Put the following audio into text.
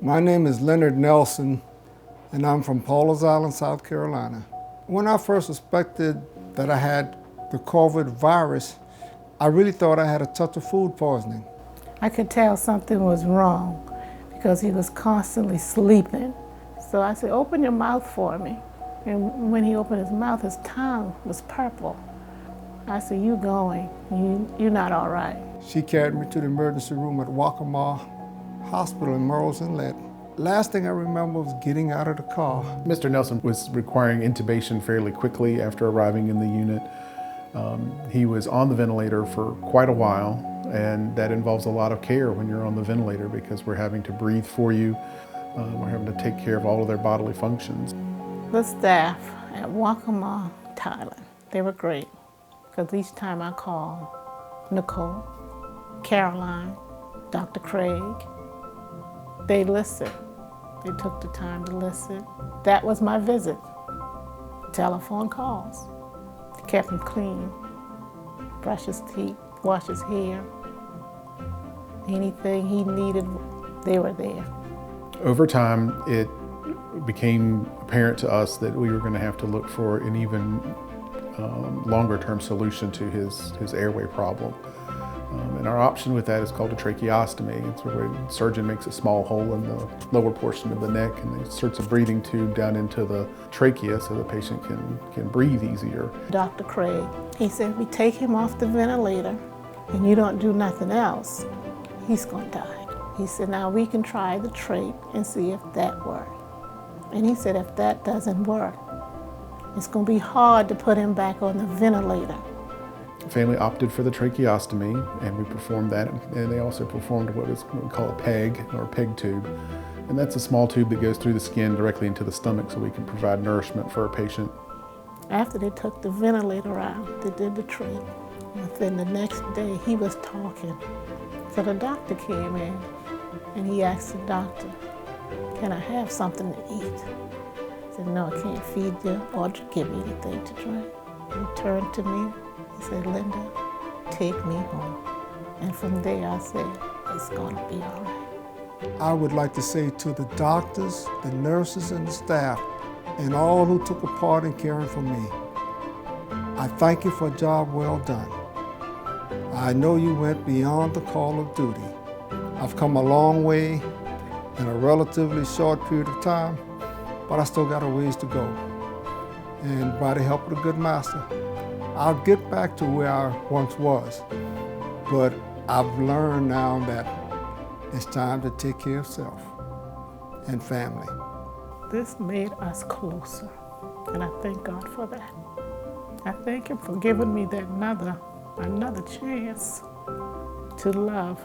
My name is Leonard Nelson, and I'm from Pawleys Island, South Carolina. When I first suspected that I had the COVID virus, I really thought I had a touch of food poisoning. I could tell something was wrong because he was constantly sleeping. So I said, "Open your mouth for me." And when he opened his mouth, his tongue was purple. I said, "You going, you're not all right." She carried me to the emergency room at Waccamaw Hospital in Pawleys Island. Last thing I remember was getting out of the car. Mr. Nelson was requiring intubation fairly quickly after arriving in the unit. He was on the ventilator for quite a while, and that involves a lot of care when you're on the ventilator because we're having to breathe for you. We're having to take care of all of their bodily functions. The staff at Waccamaw, Thailand, they were great because each time I called Nicole, Caroline, Dr. Craig, they listened. They took the time to listen. That was my visit. Telephone calls. Kept him clean, brush his teeth, wash his hair. Anything he needed, they were there. Over time, it became apparent to us that we were going to have to look for an even longer-term solution to his airway problem. And our option with that is called a tracheostomy. It's where the surgeon makes a small hole in the lower portion of the neck and inserts a breathing tube down into the trachea so the patient can breathe easier. Dr. Craig, he said, if we take him off the ventilator and you don't do nothing else, he's going to die. He said, now we can try the trach and see if that works. And he said, if that doesn't work, it's going to be hard to put him back on the ventilator. The family opted for the tracheostomy, and we performed that, and they also performed what we call a PEG, or PEG tube. And that's a small tube that goes through the skin directly into the stomach so we can provide nourishment for a patient. After they took the ventilator out, they did the trach. Within the next day, he was talking. So the doctor came in, and he asked the doctor, "Can I have something to eat?" He said, "No, I can't feed you or give you anything to drink." He turned to me. He said, "Linda, take me home." And from there I said, it's going to be all right. I would like to say to the doctors, the nurses, and the staff, and all who took a part in caring for me, I thank you for a job well done. I know you went beyond the call of duty. I've come a long way in a relatively short period of time, but I still got a ways to go. And by the help of the good master, I'll get back to where I once was, but I've learned now that it's time to take care of self and family. This made us closer, and I thank God for that. I thank Him for giving me that another chance to love.